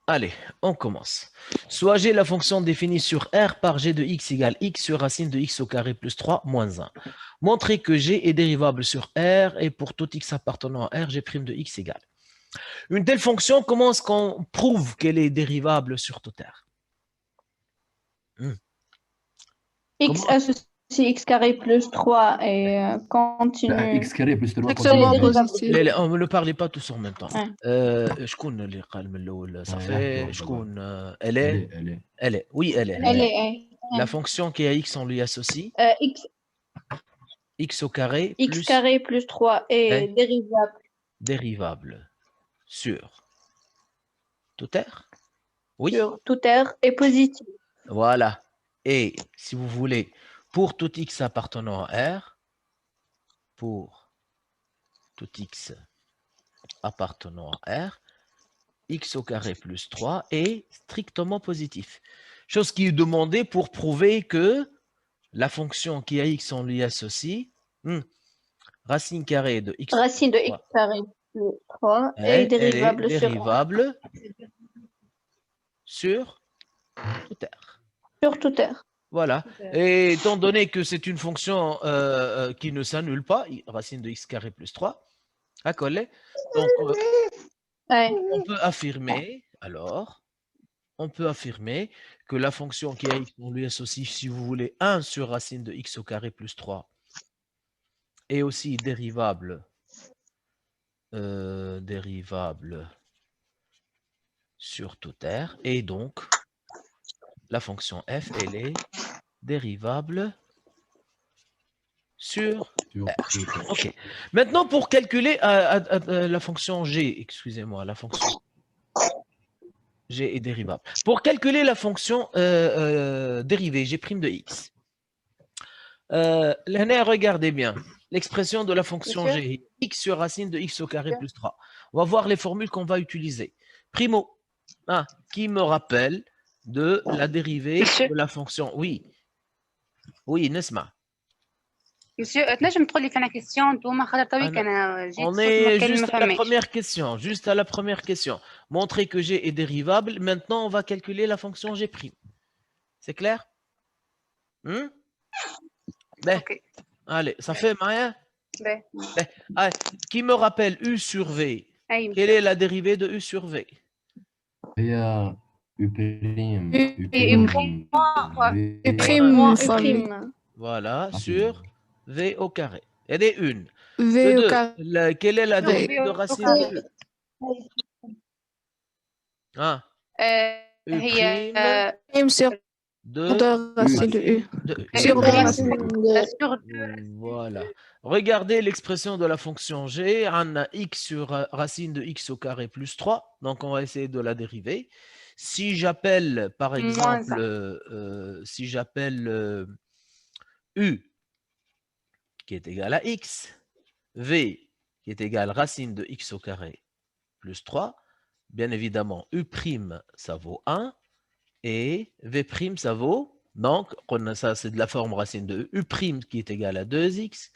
Allez, on commence. Soit G, la fonction définie sur R par G de x égale x sur racine de x au carré plus 3 moins 1. Montrer que G est dérivable sur R et pour tout x appartenant à R, G' de x égale. Une telle fonction, comment est-ce qu'on prouve qu'elle est dérivable sur tout R? X Comment? associe x carré plus 3 et continue. x carré plus 3 Exactement dérivable. positif. On ne parle pas tous en même temps. Ouais. شكون اللي قال من الأول؟ ça يحيى fait شكون elle est elle est oui elle est Elle est la fonction qui a x on lui associe x, x au carré x plus carré plus 3 est dérivable dérivable sur tout R. Oui. sur tout R est positif. Voilà. Et si vous voulez, pour tout x appartenant à R, pour tout x appartenant à R, x au carré plus 3 est strictement positif. Chose qui est demandée pour prouver que la fonction qui a x on lui associe, racine carrée de x, Racine de x carré plus 3 est dérivable, dérivable sur tout R. sur tout R. Voilà. Et étant donné que c'est une fonction qui ne s'annule pas, racine de x carré plus 3, à coller, donc on peut affirmer, alors, on peut affirmer que la fonction qui a x, on lui associe, si vous voulez, 1 sur racine de x au carré plus 3 est aussi dérivable, dérivable sur tout R, et donc la fonction f, elle est dérivable sur R. Ok. Maintenant, pour calculer la fonction g, excusez-moi, la fonction g est dérivable. Pour calculer la fonction dérivée, g' de x, regardez bien l'expression de la fonction g, x sur racine de x au carré plus 3. On va voir les formules qu'on va utiliser. Primo, qui me rappelle de la dérivée de la fonction. Oui, oui, Nesma. Monsieur, تنجم تقول لي كان question نتوما خاطر تويك انا جيت On صوت est ما juste à la فهمتش. première question, juste à la première question. Montrer que g est dérivable. Maintenant, on va calculer la fonction g'. C'est clair? Ok. Allez, ça fait Maya? باهي. Allez, qui me rappelle u sur v? أي Quelle monsieur. est la dérivée de u sur v? هي U prime Et prime fois V. prime. Voilà, sur v au carré. Elle est une. V au carré. Quelle est la V. dérivée de racine de u? U هي prime Prime sur de racine de U. de u. Sur deux racines. sur Voilà. Regardez l'expression de la fonction g. On a x sur racine de x au carré plus 3. Donc, on va essayer de la dériver. Si j'appelle, par exemple, si j'appelle u qui est égal à x, v qui est égal à racine de x au carré plus 3, bien évidemment, u', ça vaut 1, et v', ça vaut, donc, ça c'est de la forme racine de u' qui est égal à 2x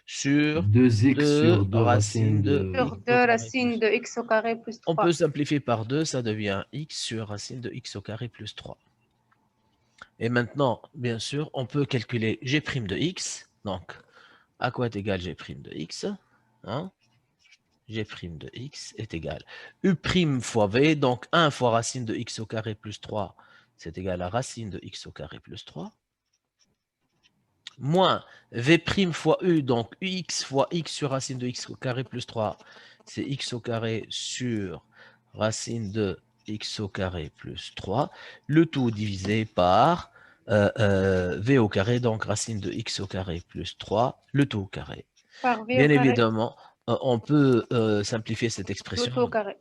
sur 2x sur 2 racine de sur 2 racines de x au carré plus 3. On peut simplifier par 2, ça devient x sur racine de x au carré plus 3. Et maintenant, bien sûr, on peut calculer g' de x. Donc, à quoi est égal g' de x? G' de x est égal u' fois v, donc 1 fois racine de x au carré plus 3, c'est égal à racine de x au carré plus 3, moins v' fois u, donc ux fois x sur racine de x au carré plus 3, c'est x au carré sur racine de x au carré plus 3, le tout divisé par v au carré, donc racine de x au carré plus 3, le tout au carré. Par v Bien au carré. évidemment, on peut simplifier cette expression. Le tout au carré.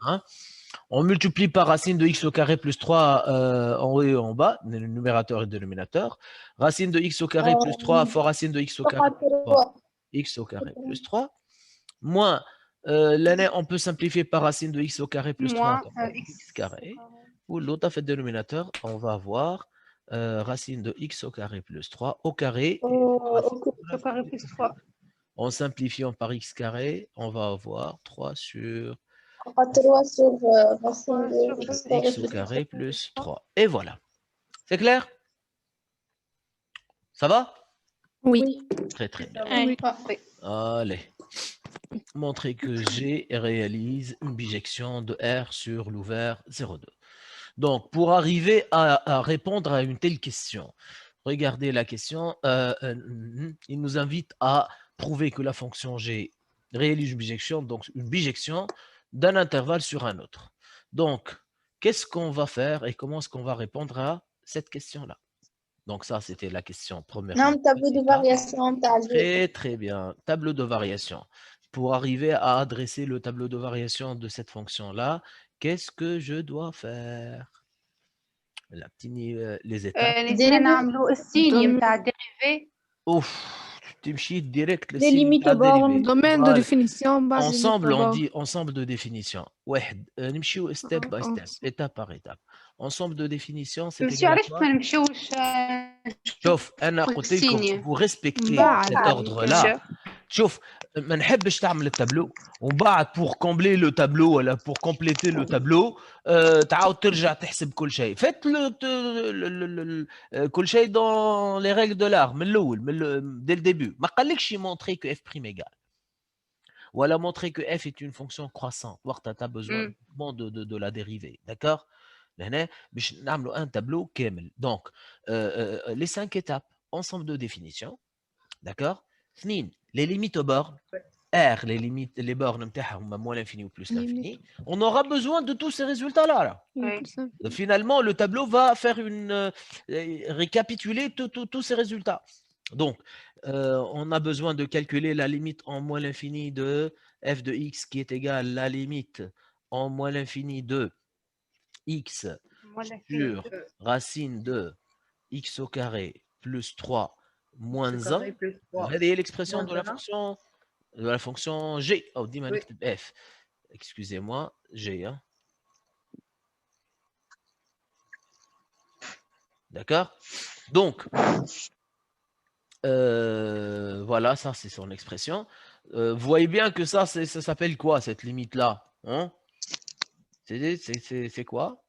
On multiplie par racine de x au carré plus 3 en haut et en bas, le numérateur et le dénominateur. Racine de x au carré plus 3 fois racine de x au carré plus 3, x au carré plus 3, moins l'année, on peut simplifier par racine de x au carré plus 3, x carré. Ou l'autre fait dénominateur, on va avoir racine de x au carré plus 3 au carré. Au carré plus 3. En simplifiant par x carré, on va avoir 3 sur 3 sur racine de x carré x au carré plus 3. Et voilà. C'est clair? Ça va? Oui. Très très bien. Oui. Allez. Montrer que G réalise une bijection de R sur l'ouvert 0,2. Donc, pour arriver à répondre à une telle question, regardez la question. Il nous invite à prouver que la fonction G réalise une bijection d'un intervalle sur un autre. Donc, qu'est-ce qu'on va faire et comment est-ce qu'on va répondre à cette question-là? Donc, ça, c'était la question première. Non, tableau de variation. Très, très bien. Tableau de variation. Pour arriver à adresser le tableau de variation de cette fonction-là, qu'est-ce que je dois faire? Les étapes. نسينا نعملوا السيني نتاع الديريفي. Ouf, tu me direct le Des signe limites à aux bornes. dériver. Domaine de Voilà. définition, base Ensemble, limite on au dit ensemble de définition. واحد نمشيو step by step, étape par étape. Ensemble de définition, c'est ماشي égal à علاش quoi? ما نمشيوش شوف أنا قلت لكم السيني. vous respectez بعد. cet ordre-là. شوف ما نحبش تعمل التابلو ومن بعد pour combler le tableau ولا pour compléter le tableau تعاود ترجع تحسب كل شيء. Faites كل شيء dans les règles de l'art من الأول dès le début. ما قالكش montrer que f prime égale. Voilà montrer que f est une fonction croissante. Tu as besoin de la dérivée. D'accord? Un tableau كامل. Donc, les 5 étapes, ensemble de définition. D'accord? Les limites aux bornes. R, les bornes moins l'infini ou plus l'infini. On aura besoin de tous ces résultats-là. Là. Finalement, le tableau va faire récapituler tous ces résultats. Donc, on a besoin de calculer la limite en moins l'infini de f de x qui est égale à la limite en moins l'infini de x sur racine de x au carré plus 3 moins 1. Vous voyez l'expression de la fonction g. Oh, dis-moi f. Excusez-moi, g. Hein. D'accord? Donc, voilà, ça c'est son expression. Vous voyez bien que ça s'appelle quoi cette limite-là? Hein? C'est quoi?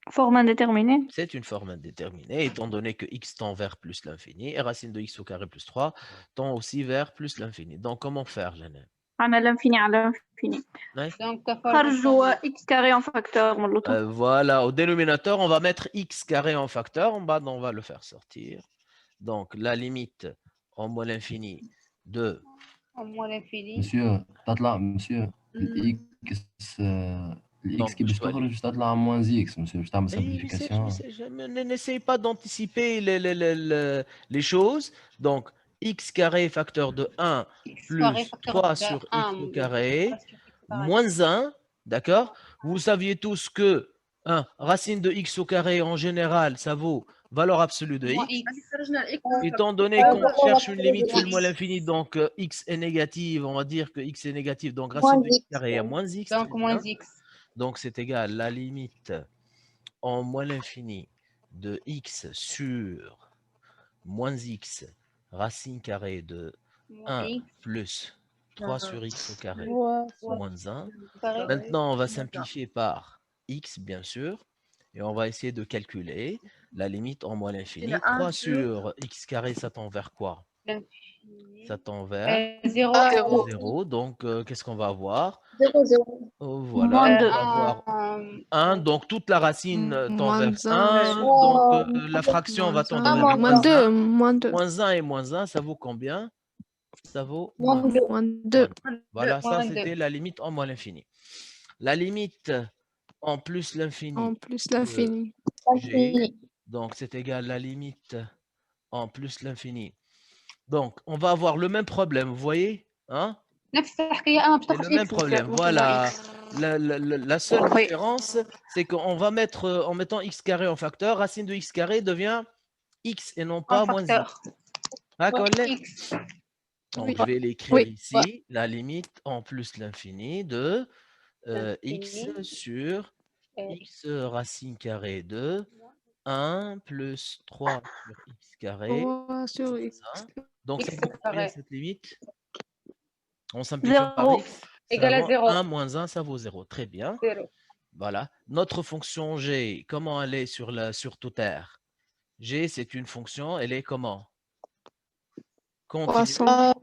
Forme indéterminée. C'est une forme indéterminée, étant donné que x tend vers plus l'infini et racine de x au carré plus 3 tend aussi vers plus l'infini. Donc, comment faire, Janelle? l'infini à l'infini. Donc, x carré en facteur. Voilà, au dénominateur, on va mettre x carré en facteur. En bas, on va le faire sortir. Donc, la limite en moins l'infini de... En moins l'infini. Monsieur, الإكس كي باش تخرج باش تطلع موان x monsieur باش تعمل simplification. N'essayez pas d'anticiper les choses. Donc, x carré facteur de 1 plus 3 sur x au carré moins 1. D'accord? Vous saviez tous que racine de x au carré en général, ça vaut valeur absolue de x. Étant donné qu'on cherche une limite sur le moins l'infini, donc x est négative, on va dire que x est négative, donc racine de x carré est moins x. Donc, moins x. Donc, c'est égal à la limite en moins l'infini de x sur moins x racine carrée de 1 plus 3 sur x au carré moins 1. Maintenant, on va simplifier par x, bien sûr, et on va essayer de calculer la limite en moins l'infini. 3 sur x carré, ça tend vers quoi? Ça tend vers 0. Donc, qu'est-ce qu'on va avoir? 0. Voilà, on va avoir 1. Donc, toute la racine tend vers 1. Donc, la fraction va tendre vers moins 2. Moins 1 et moins 1, ça vaut combien? Ça vaut moins 2. Voilà, ça, c'était la limite en moins l'infini. La limite en plus l'infini. En plus l'infini. Donc, c'est égal à la limite en plus l'infini. Donc, on va avoir le même problème, vous voyez? Hein? C'est le même problème. Voilà. La seule différence, c'est qu'on va mettre, en mettant x carré en facteur, racine de x carré devient x et non pas moins x. D'accord? Donc, je vais l'écrire ici. La limite en plus l'infini de x sur x racine carrée de 1 plus 3 sur x carré. 3 sur x. Donc, ça vaut combien cette limite? On simplifie par x. Égal à 0. 1 moins 1, ça vaut 0. Très bien. 0. Voilà. Notre fonction G, comment elle est sur toute R? G, c'est une fonction, elle est comment? Continue. Croissant.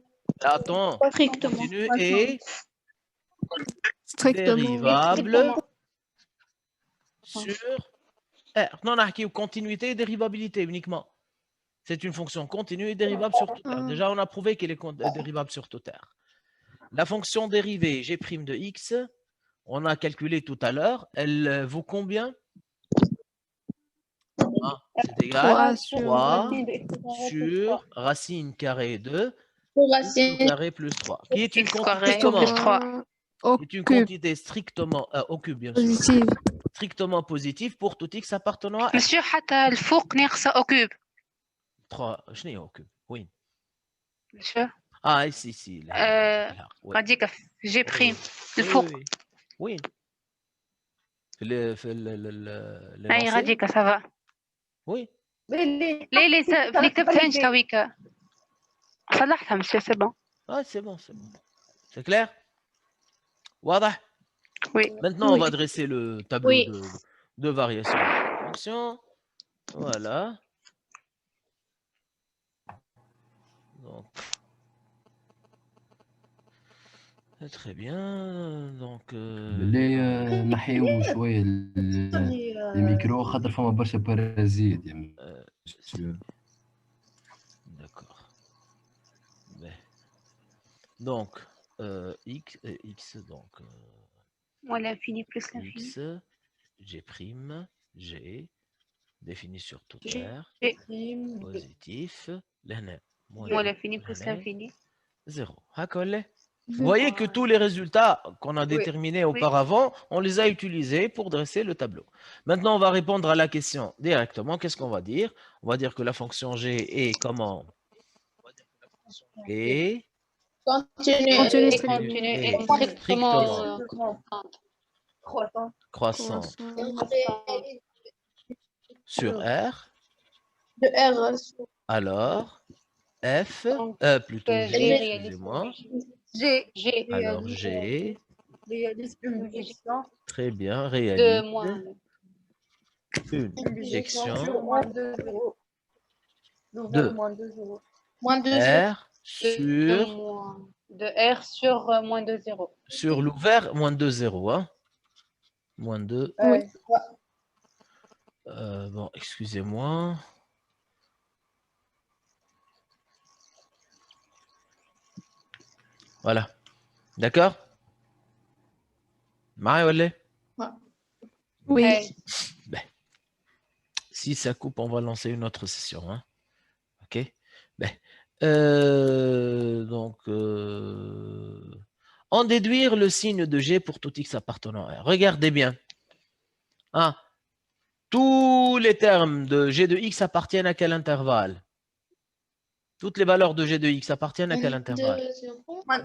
Attends, Strictement. continue et Strictement. dérivable sur R. Non, on a continuité et dérivabilité uniquement. C'est une fonction continue et dérivable sur toute R. Déjà, on a prouvé qu'elle est dérivable sur toute R. La fonction dérivée G' de X, on a calculé tout à l'heure, elle vaut combien? C'est égal 3 sur racine carrée de x au carré plus 3, qui est une X quantité carré comment? plus 3. Au Qui est une cube. quantité strictement au cube, bien sûr. Positive. Strictement positive pour tout x appartenant à R. Monsieur, حتى الفوق ناقصة au cube. 3 شنو هي au cube? Oui. Monsieur. Ah, ici. غاديك G prime. Oui, الفوق. oui. في أي غاديك ça va. Oui. ليه اللي كتبتهاش تويك. صلحتها monsieur, c'est bon. Ah, c'est bon. C'est clair? واضح? Oui. Maintenant, on va dresser le tableau Oui. de variation de fonction. Voilà. Donc, très bien. Donc, اللي نحيو شويه الميكرو خاطر فما برشا بارازيت يعني. D'accord. Donc, x, donc. Moins l'infini plus l'infini. X, G', défini sur toute R, positif, Moins l'infini plus l'infini. 0. Vous voyez que tous les résultats qu'on a déterminés auparavant, on les a utilisés pour dresser le tableau. Maintenant, on va répondre à la question directement. Qu'est-ce qu'on va dire? On va dire que la fonction G est comment? Et Continue. strictement croissant sur R. De R. Alors, F, plutôt G, excusez-moi. G. Alors, G, très bien, De réalise moins. une injection de moins de R sur De R sur moins de 0. sur l'ouvert, moins 2, 0. Hein? Moins 2. Oui. Bon, excusez-moi. Voilà. D'accord? Marie, Oui. si ça coupe, on va lancer une autre session. Hein? OK? Donc, en déduire le signe de G pour tout x appartenant à R. Regardez bien. Tous les termes de G de x appartiennent à quel intervalle? Toutes les valeurs de G de x appartiennent à quel intervalle?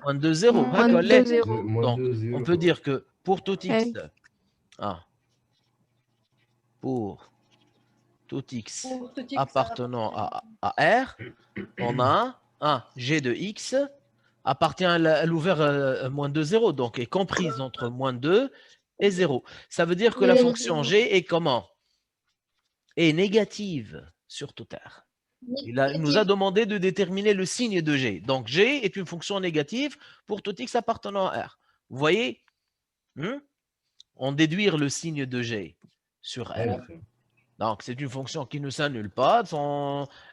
Moins de 0. Moins de 0. Donc, on peut dire que pour tout x, pour tout x appartenant à R, on a un G de x appartient à l'ouvert moins de 0, donc est comprise entre moins 2 et 0. Ça veut dire que la fonction G est comment? Est négative sur toute R. Il nous a demandé de déterminer le signe de G. Donc, G est une fonction négative pour tout x appartenant à R. Vous voyez? On déduire le signe de G sur R. Donc, c'est une fonction qui ne s'annule pas.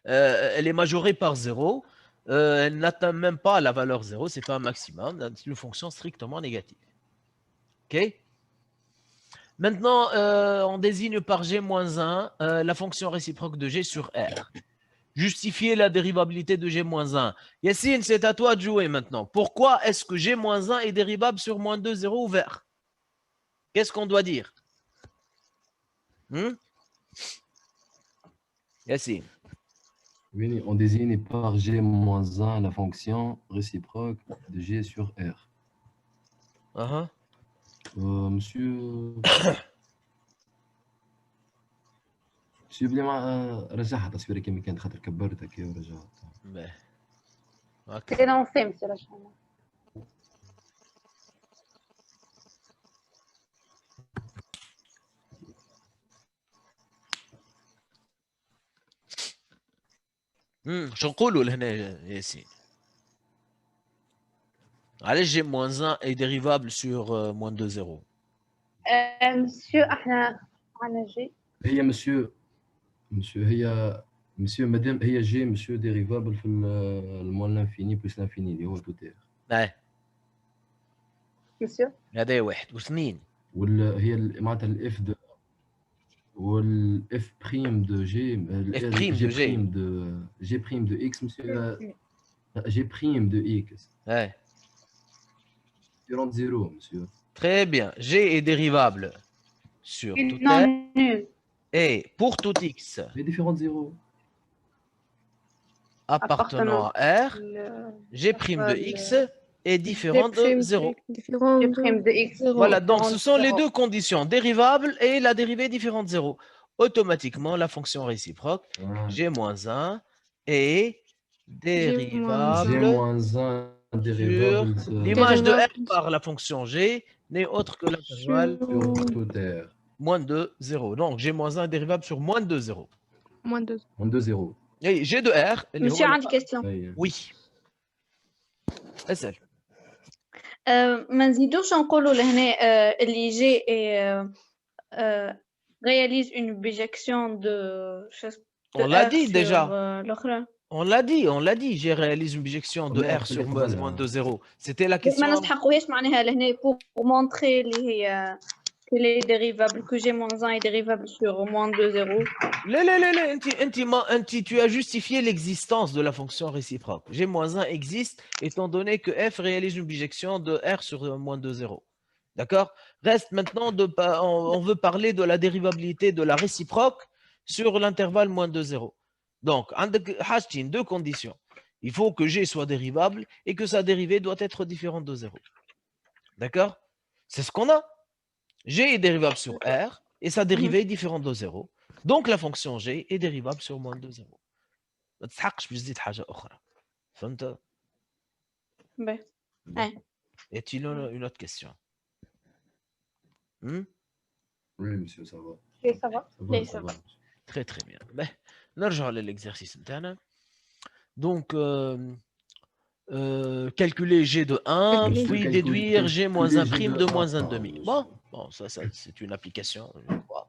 Elle est majorée par 0. Elle n'atteint même pas la valeur 0. Ce n'est pas un maximum. C'est une fonction strictement négative. OK? Maintenant, on désigne par G-1 la fonction réciproque de G sur R. Justifier la dérivabilité de G-1. Yassine, c'est à toi de jouer maintenant. Pourquoi est-ce que G-1 est dérivable sur moins 2, 0 ouvert? Qu'est-ce qu'on doit dire? Yassine. Oui, on désigne par G-1 la fonction réciproque de G sur R. Monsieur... بلي ما رجعها تصويره كما كانت خاطر كبرتها كي ورجعتها. C'est lancé, monsieur Rachel. شو نقولوا لهنا ياسين؟ علاش جي moins 1 est dérivable sur moins 2 0 مسيو احنا عنا جي هي مسيو هي مسيو مادام هي جي مسيو ديريفابل في الموال لانفيني بلس لانفيني اللي هو توتير. مسيو هذا واحد واثنين. هي معناتها الاف دو والاف بريم دو جي جي بريم دو اكس مسيو جي بريم دو اكس différente 0 monsieur. Très bien. G est dérivable sur tout non R nul et pour tout X Les différentes 0. appartenant à R, G' de X est différent de 0. G prime de x Voilà, donc ce sont les deux conditions, dérivable et la dérivée différente de 0. Automatiquement, la fonction réciproque G-1 est dérivable sur l'image de R par la fonction G n'est autre que l'intervalle Sur tout R. moins 2, 0. Donc G-1 est dérivable sur moins 2, 0. Moins 2. Moins 2 0. Et G de R. Monsieur, j'ai une question. Oui. اسأل. ما نزيدوش نقولوا لهنا اللي جي réalise une bijection de On l'a dit déjà. l'autre. On l'a dit. J'ai réalisé une bijection de R sur moins 2, 0. C'était la question. ما نستحقوهاش معناها لهنا pour montrer اللي هي que les dérivables que G-1 est dérivable sur moins 2, 0. Tu as justifié l'existence de la fonction réciproque. G-1 existe étant donné que F réalise une bijection de R sur moins 2, 0. D'accord? Reste maintenant, on veut parler de la dérivabilité de la réciproque sur l'intervalle moins 2, 0. Donc, deux conditions. Il faut que G soit dérivable et que sa dérivée doit être différente de 0. D'accord? C'est ce qu'on a. G est dérivable sur R et sa dérivée est différente de 0. Donc la fonction G est dérivable sur moins 2, 0. ما تسحقش باش تزيد حاجة أخرى. فهمت؟ Ouais. Y a-t-il une autre question? Oui, monsieur, ça va. Oui, ça va. Oui, ça va. Très très bien. نرجع للexercice نتاعنا. Donc calculer G de 1, puis déduire G moins 1 prime de moins 1 demi. Bon, ça c'est une application, je crois.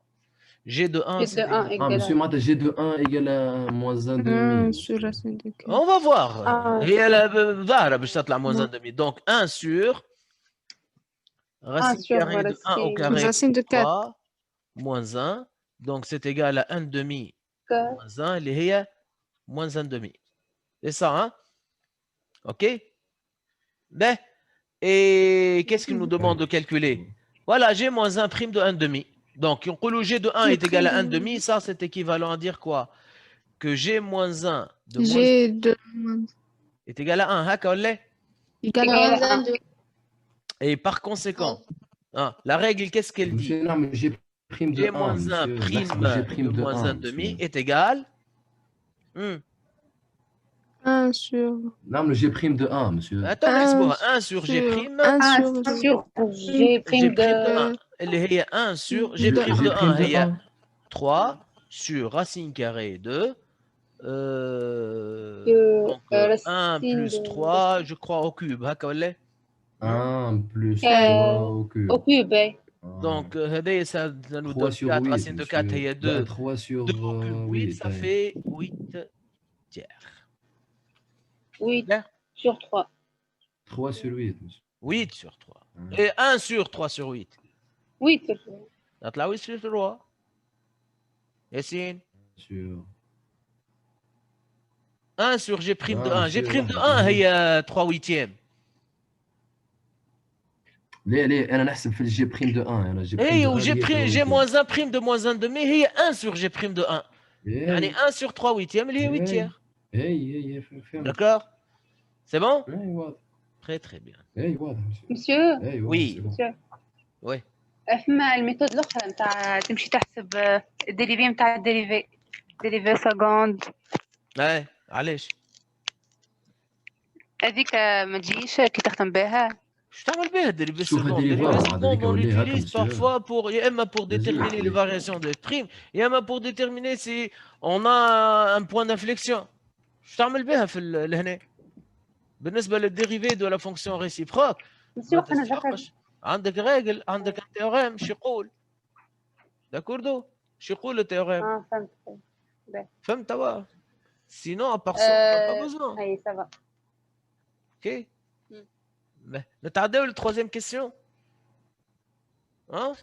G de 1, c'est... monsieur, moi, G de 1 égale à moins 1 demi. On va voir. Et elle va moins 1 demi. Donc 1 sur racine carrée de 1 au carré de 3 moins 1. Donc c'est égal à 1 demi moins 1, اللي هي moins 1 demi. C'est ça, hein? OK? Ben, et qu'est-ce qu'il nous demande de calculer? Voilà, G moins 1 prime de 1 demi. Donc, on G de 1 est égal à 1 demi. Ça, c'est équivalent à dire quoi? Que G moins 1 de G de est égal à 1. Hein, égal à 1. Et par conséquent, la règle, qu'est-ce qu'elle dit? G moins 1 prime de moins 1 demi est égal 1 sur... Non, le G prime de 1, monsieur. Attends, laisse-moi. 1 sur G prime. 1 sur G prime de 1. Elle est 1 sur G prime de 1. Il y a 3 sur racine carrée de... donc 1 plus 3, je crois, au cube. 1 plus 3 au cube. Au cube, donc, ça nous donne 4. Racine de 4, il y a 2. 3 sur 8, ça fait 8 tiers. 8 sur 3. 3 sur 8, monsieur. 8 sur 3. Et 1 sur 3 sur 8. 8 sur 3. نطلع 8 sur 3. ياسين. Sur 1 sur G' de 1. G' de 1 هي 3 huitièmes. ليه انا نحسب في الجي بريم دو 1 انا G moins 1 prime de moins 1 demi هي 1 sur G' de 1. يعني 1 sur 3 huitièmes اللي هي 8 tiers. D'accord? C'est bon? Très très bien. Monsieur? Oui. Monsieur. Oui. فما الميثود الاخرى نتاع تمشي تحسب الديريفي نتاع الديريفي سكوند. علاش؟ هذيك ما تجيش كي تخدم بها. Je t'amène bien des dérivés secondes. On l'utilise parfois pour, pour déterminer les variations de prime, et pour déterminer si on a un point d'inflexion. شو تعمل بها في لهنا؟ بالنسبة للديريفي دو لا فونكسيون ريسيبروك ماشي ما وقت انا ذكرت. تستحقش. عندك راجل، عندك تيوريم شو يقول؟ داكوردو؟ شو يقول التيوريم؟ فهمت. فهمت توا؟ سينون ابار سا با بوزون. اي سافا. اوكي. نتعداو للتروازيام كيسيون. Hein?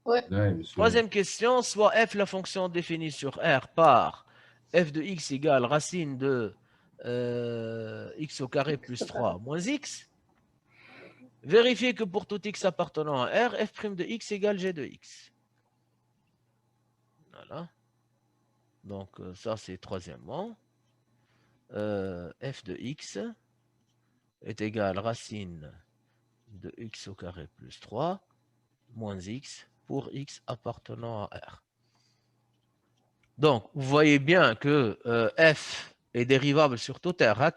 Ouais, monsieur. Troisième question, soit f la fonction définie sur R par f de x égale racine de x au carré plus 3 moins x. Vérifiez que pour tout x appartenant à R, f' de x égale g de x. Voilà. Donc ça c'est troisièmement. F de x est égal racine de x au carré plus 3 moins x pour x appartenant à R. Donc, vous voyez bien que f est dérivable sur toute R. Hein,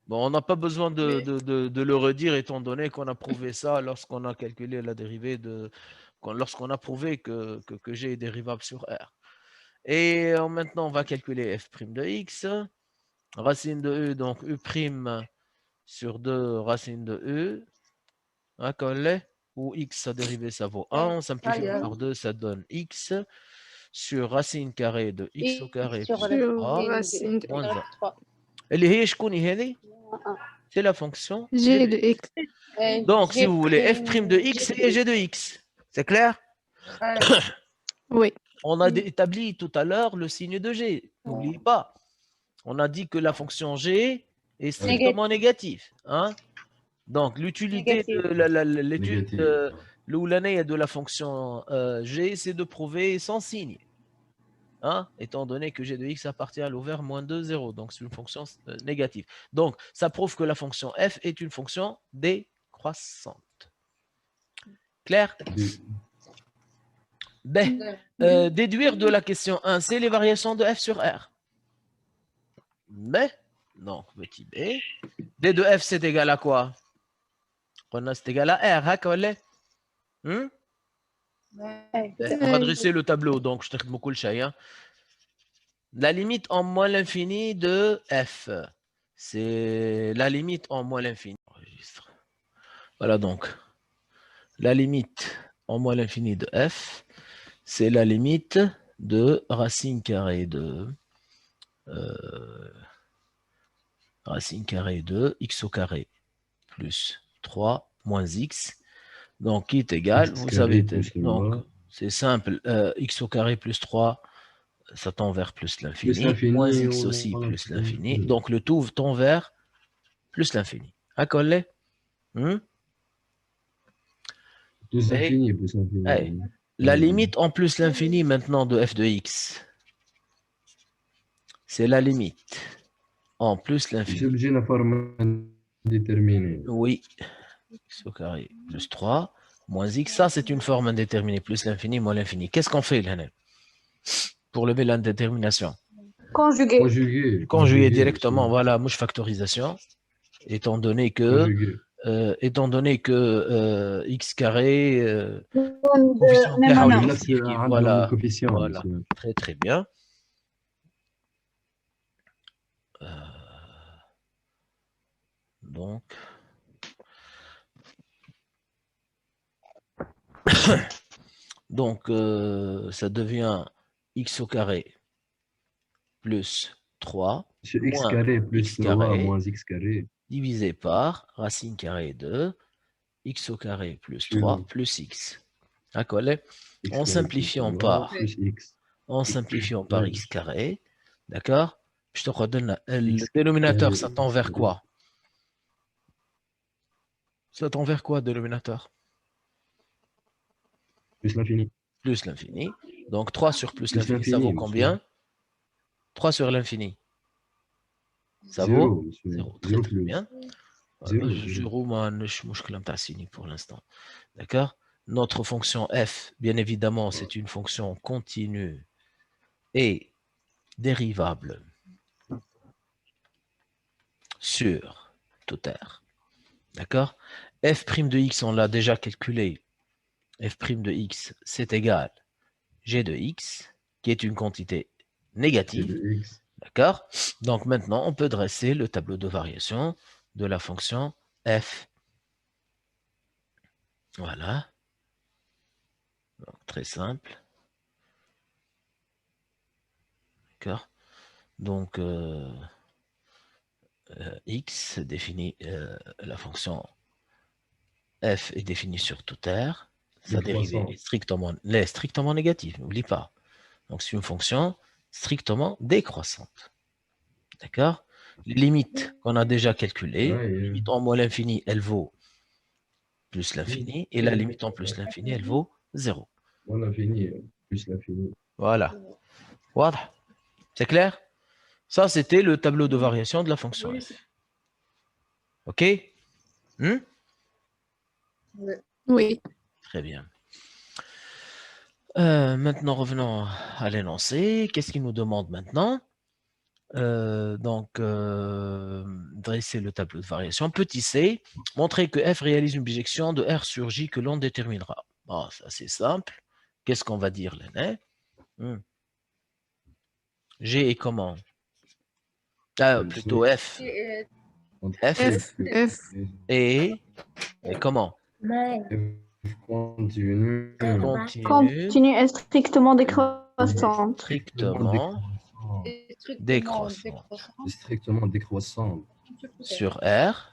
bon, on n'a pas besoin de le redire étant donné qu'on a prouvé ça lorsqu'on a calculé la dérivée lorsqu'on a prouvé que G est dérivable sur R. Et maintenant, on va calculer f' de x. Racine de E, donc U' sur 2 racine de E. Hein, où x, sa dérivée, ça vaut 1. On simplifie par 2, ça donne x sur racine carrée de x au carré plus 3 racine de moins 1. اللي هي شكون هذه؟ C'est la fonction G de x. Donc, si vous voulez, f' de x et g de x. C'est clair? Oui. On a établi tout à l'heure le signe de g. N'oubliez pas. On a dit que la fonction g est strictement négative. Hein? Donc, l'utilité de l'étude de la fonction g, c'est de prouver sans signe. Hein, étant donné que g de x appartient à l'ouvert moins 2, 0. Donc, c'est une fonction négative. Donc, ça prouve que la fonction f est une fonction décroissante. Clair? B. Déduire de la question 1, c'est les variations de f sur R. Mais, non, petit b. d de f, c'est égal à quoi? On a c'est égal à R. Hein, on va dresser le tableau, donc je te beaucoup le chien. La limite en moins l'infini de f, c'est la limite en moins l'infini. Voilà donc. La limite en moins l'infini de f, c'est la limite de racine carrée de x au carré plus 3 moins x. Donc, qui est égal, vous savez, donc c'est simple, x au carré plus 3, ça tend vers plus l'infini, moins x aussi plus l'infini. Donc, le tout tend vers plus l'infini. Accolé? Plus l'infini, plus l'infini. La limite en plus l'infini maintenant de f de x, c'est la limite en plus l'infini. C'est obligé de la forme indéterminée. Oui, x au carré plus 3 moins x, ça c'est une forme indéterminée, plus l'infini, moins l'infini. Qu'est-ce qu'on fait, Lana, pour lever l'indétermination? Conjuguer directement, voilà, mouche factorisation, étant donné que x carré, voilà, très très bien. Donc, ça devient x au carré plus 3 x carré plus 3 moins x carré divisé par racine carrée de x au carré plus 3 plus x. D'accord? En simplifiant par x carré, d'accord? Je te redonne le dénominateur, ça tend vers quoi? Ça tend vers quoi, dénominateur? Plus l'infini. Plus l'infini. Donc 3 sur plus l'infini, ça vaut combien? 3 sur l'infini. Ça vaut 0. Très, très bien. 0, pour l'instant. D'accord? Notre fonction f, bien évidemment, c'est une fonction continue et dérivable sur tout R. D'accord? f' de x, on l'a déjà calculé. f' de x, c'est égal. g de x, qui est une quantité négative. de X. D'accord? Donc maintenant, on peut dresser le tableau de variation de la fonction f. Voilà. Donc, très simple. D'accord? Donc, x définit la fonction f est définie sur toute R. Sa dérivée est strictement négative, n'oublie pas. Donc, c'est une fonction strictement décroissante. D'accord? Les limites qu'on a déjà calculées, la limite en moins l'infini, elle vaut plus l'infini, et la limite en plus l'infini, elle vaut 0. Moins l'infini plus l'infini. Voilà. Voilà. C'est clair? Ça, c'était le tableau de variation de la fonction f. OK? Oui. Très bien. Maintenant, revenons à l'énoncé. Qu'est-ce qu'il nous demande maintenant? Dresser le tableau de variation. Petit c, montrer que f réalise une bijection de R sur J que l'on déterminera. Bon, ça c'est simple. Qu'est-ce qu'on va dire là? G est comment? Plutôt F. F et comment? Continue. Continue est strictement décroissante. Strictement décroissante. Strictement décroissante. Sur R.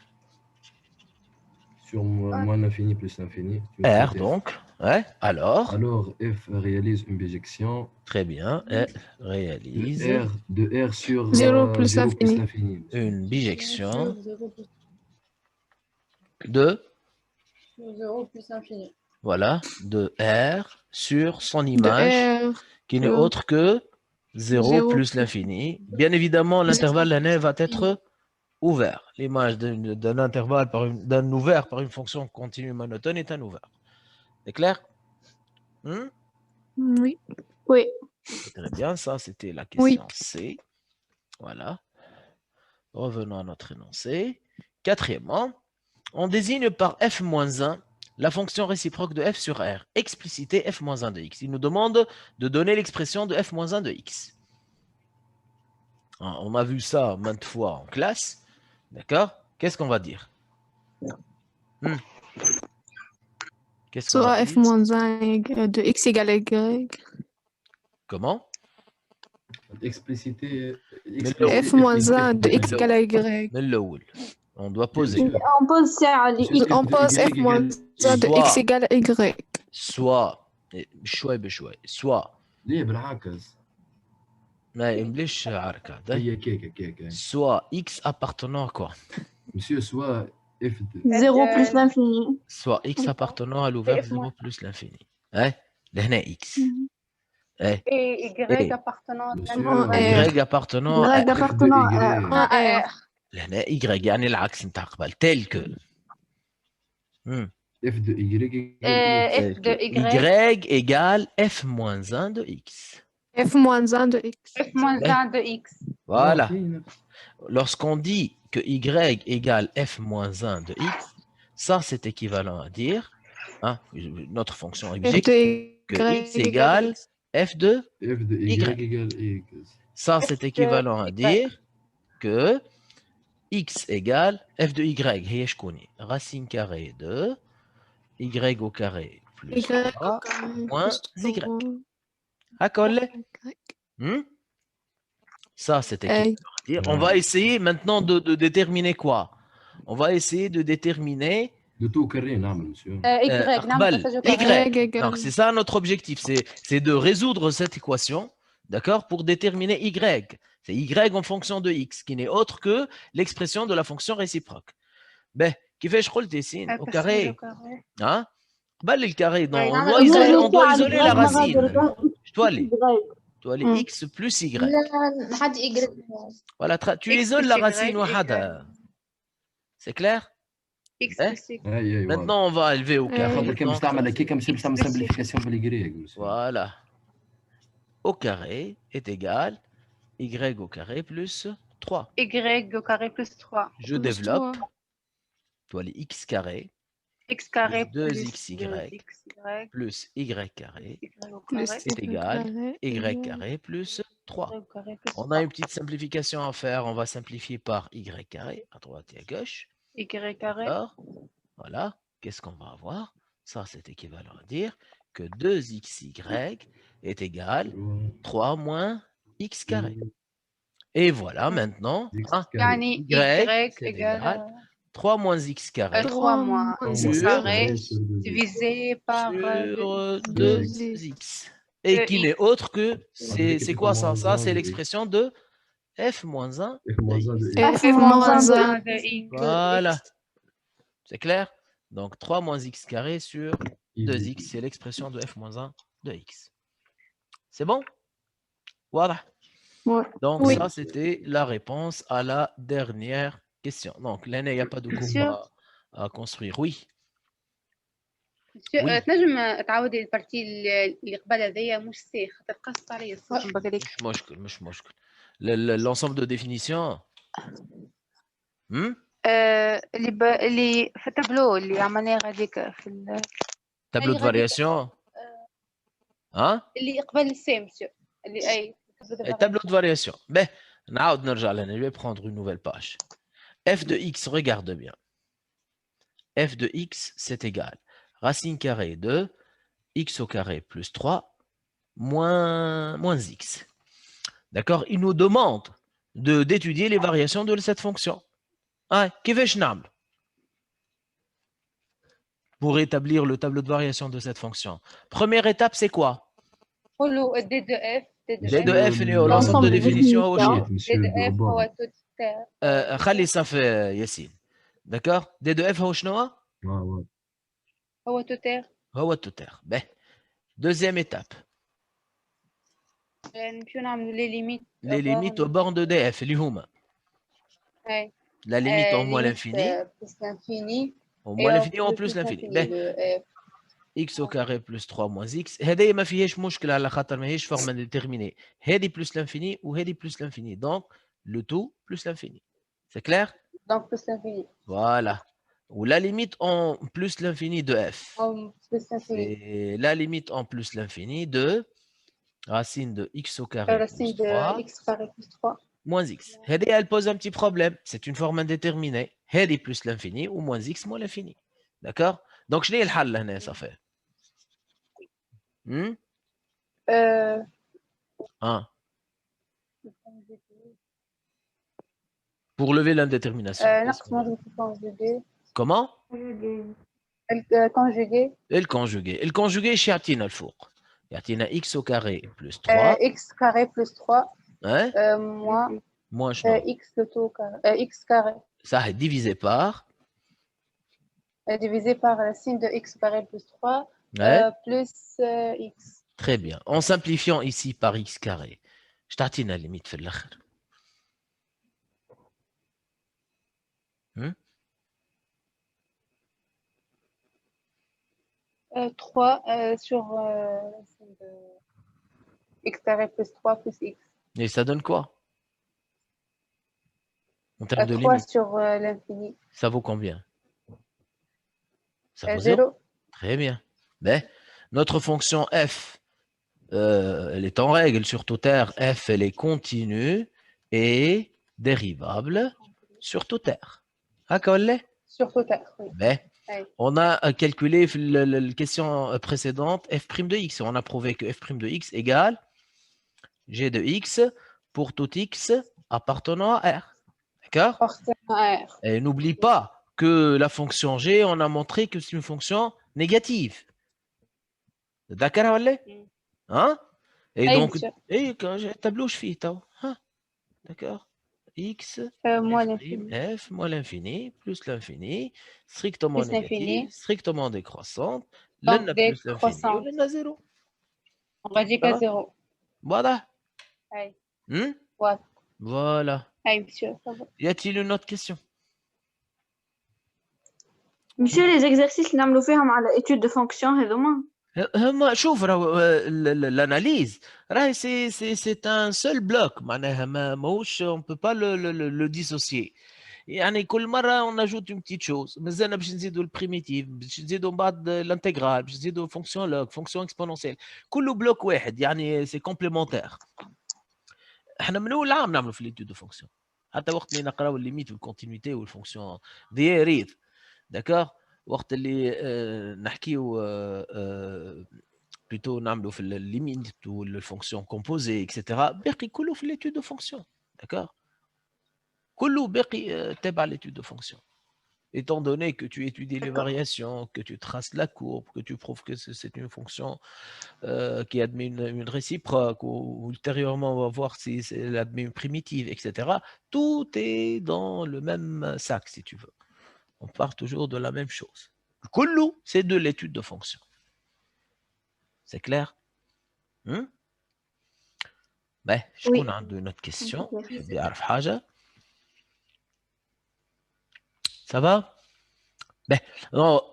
Sur moins l'infini plus l'infini. R donc. Ouais. Alors f réalise une bijection. Très bien. F réalise. De R sur 0 plus l'infini. Une bijection de 0 plus l'infini. Voilà, de R sur son image qui n'est autre que 0 plus l'infini. Bien évidemment, l'intervalle l'année va être ouvert. L'image d'un intervalle d'un ouvert par une fonction continue monotone est un ouvert. C'est clair? Oui. Oui. Très bien, ça c'était la question C. Voilà. Revenons à notre énoncé. Quatrièmement, on désigne par f-1 la fonction réciproque de f sur R. Expliciter f-1 de x. Il nous demande de donner l'expression de f-1 de x. On a vu ça maintes fois en classe. D'accord? Qu'est-ce qu'on va dire? Soit f-1 de x égale à y. Comment? Expliciter f-1 de x égale à y. On doit poser. On pose ça. On pose f-1 de x égale à y. Soit soit x appartenant à quoi? Monsieur, soit f de 0 plus l'infini. Soit x appartenant à l'ouvert 0 plus l'infini. Hein? Là, x. Et y appartenant à y appartenant à R. هنا y يعني العكس نتاع قبل tel que f de y f de y égale f-1 de x. f-1 de x. f-1 de x. Voilà. Lorsqu'on dit que y égale f-1 de x, ça c'est équivalent à dire, notre fonction objective, que x égale f de y égale x. Ça c'est équivalent à dire que x égale f de y, هي شكون هي؟ racine carrée de y au carré plus 3 moins y. D'accord? Ça c'est équivalent à dire. On va essayer maintenant de déterminer quoi? On va essayer de déterminer de tout carré, monsieur. y. Donc c'est ça notre objectif, c'est de résoudre cette équation, d'accord, pour déterminer y. C'est y en fonction de x, qui n'est autre que l'expression de la fonction réciproque. Ben, qui fait قلت ici au carré. Hein? Le carré, non, on doit isoler la racine. Je dois aller x plus y. Voilà, tu isoles la racine. C'est clair? Maintenant, on va élever au carré. Voilà. Au carré est égal y au carré plus 3. Y au carré plus 3. Je développe. Tu vois les x carré. X carré plus 2xy 2xy plus y carré au Plus carré. est égal y égal. carré plus 3. Au carré plus On a une petite simplification à faire. On va simplifier par y carré à droite et à gauche. y carré. D'accord. Voilà. Qu'est-ce qu'on va avoir? Ça, c'est équivalent à dire que 2xy est égal 3 moins x carré. Et voilà, maintenant, hein, يعني y, y c'est égale égal 3 moins x carré 3 moins x sur- carré divisé par sur 2x. 2x. Et qui 2x. n'est autre que, c'est Avec quoi ça? moins Ça, un c'est de l'expression de f moins 1 F moins de 1 de x. x. F moins 1 de x. Voilà. C'est clair? Donc 3 moins x carré sur Easy. 2x, c'est l'expression de f moins 1 de x. C'est bon? Voilà. Ouais. Donc Oui. ça, c'était la réponse à la dernière question. Donc l'année, il n'y a pas de cours Monsieur. à construire. Oui. Monsieur, Oui. تنجم تعاودي البارتي اللي قبل هذيا مش سي خاطر قصت عليا الصوت من بقاليك. مش مشكل. L'ensemble de définitions. اللي في التابلو اللي عملناه غاديك في Tableau de variation. Hein? اللي قبل السي مسيو اللي اي Tableau de variation. Ben, je vais prendre une nouvelle page. F de x, regarde bien. F de x, c'est égal. Racine carrée de x au carré plus 3 moins x. D'accord? Il nous demande d'étudier les variations de cette fonction. Pour établir le tableau de variation de cette fonction. Première étape, c'est quoi? قولوا D de F D de F, l'ensemble de définitions. Monsieur D de F Dorba. هو توتال خلي صف ياسين. D'accord? D de F هو شنو؟ هو توتال هو التوتير. Ben, deuxième étape. نمشيو نعملوا لي ليميت Les limites aux bornes de DF, اللي هما la limite en moins l'infini, plus l'infini au moins l'infini ou en plus l'infini. Ben, x au carré plus 3 moins x. هذه ما فيهاش مشكل على خاطر ماهيش forme indéterminée. هذه plus l'infini ou هذه plus l'infini. Donc, le tout plus l'infini. C'est clair? donc plus l'infini. Voilà. Ou la limite en plus l'infini de f. Plus l'infini. C'est la limite en plus l'infini de racine de x au carré Racine plus 3 de x carré plus 3 moins x. Elle pose un petit problème. C'est une forme indéterminée. Elle plus l'infini ou moins x moins l'infini. D'accord? Donc, je n'ai le hal là, ça fait. Pour lever l'indétermination. Comment? Conjugué. Le conjugué. Le conjugué, chez Atina le four. Atina x au carré plus 3. X carré plus 3. Hein? Moins x le tout carré. X carré. Ça est divisé par. Divisé par la signe de x carré plus 3 plus x. Très bien. En simplifiant ici par x carré, je t'attends à la limite de l'akhir. 3 sur x carré plus 3 plus x. Et ça donne quoi? En termes de 3 limite. sur l'infini. Ça vaut combien? Ça vaut 0. Très bien. Mais notre fonction f, elle est en règle sur toute R. F, elle est continue et dérivable sur toute R. Sur toute R, oui. Mais on a calculé la question précédente f' de x. On a prouvé que f' de x égale g de x pour tout x appartenant à R. D'accord? Et n'oublie pas que la fonction g, on a montré que c'est une fonction négative. D'accord? Hein? Et donc, quand j'ai un tableau, je fais hein? D'accord? X, f moins l'infini, plus l'infini, strictement négatif, strictement décroissante, l'un a plus l'infini, l'un a 0. On va dire qu'à 0. Voilà. Voilà. Monsieur, Y a-t-il une autre question? Monsieur, les exercices اللي نعملوا فيهم على étude de fonction هذوما شوف l'analyse c'est un seul bloc معناها ماهوش on peut pas le dissocier. يعني كل مرة on ajoute une petite chose. مازلنا باش نزيدوا البريميتيف، باش نزيدوا من بعد الانتجرال، باش نزيدوا فونكسيون لوج، فونكسيون اكسبونونسيال، كله بلوك واحد يعني سي كومبليمونتير. احنا من اول عام نعملوا في ليتود دو فونكسيون، حتى وقت اللي نقراو الليميت والكونتينيتي والفونكسيون ديريت داكور، وقت اللي نحكيو بلوتو نعملوا في الليميت والفونكسيون كومبوزي اكسيتيرا، باقي كله في ليتود دو فونكسيون داكور، كله باقي تابع l'étude de fonction. Étant donné que tu étudies les variations, que tu traces la courbe, que tu prouves que c'est une fonction qui admet une réciproque, ou ultérieurement on va voir si elle admet une primitive, etc. Tout est dans le même sac, si tu veux. On part toujours de la même chose. Kullu, c'est de l'étude de fonction. C'est clair? Ben, je connais une autre question. Je vais dire حاجة. Ça va? Ben,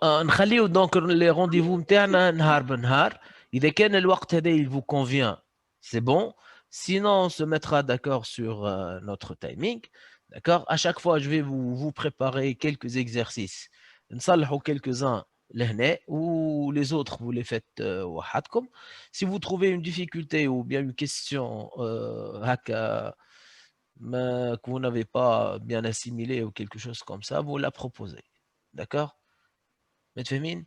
نخليو donc les rendez-vous نتاعنا نهار بنهار. إذا كان الوقت هذا il vous convient, c'est bon. Sinon, on se mettra d'accord sur notre timing. D'accord? À chaque fois, je vais vous préparer quelques exercices. نصلحوا quelques-uns لهنا, ou les autres, vous les faites وحدكم. Si vous trouvez une difficulté ou bien une question هكا que vous n'avez pas bien assimilé ou quelque chose comme ça, vous la proposez. D'accord? متفاهمين؟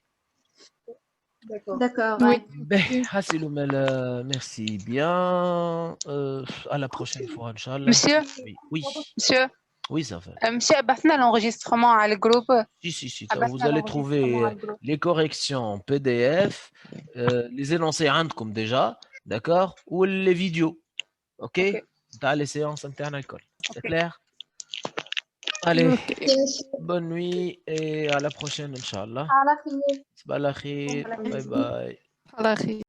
D'accord, Oui. ouais. Merci bien. À la prochaine fois, Inch'Allah. Monsieur, Oui, oui, monsieur, oui, ça va. monsieur, بعثنا l'enregistrement على الجروب. Si, vous allez trouver les corrections en PDF, les énoncés عندكم déjà, d'accord? Ou les vidéos, ok? Dans les séances internes à l'école. C'est clair? Allez, bonne nuit et à la prochaine, Inch'Allah. À la fin. Bye bye. على خير.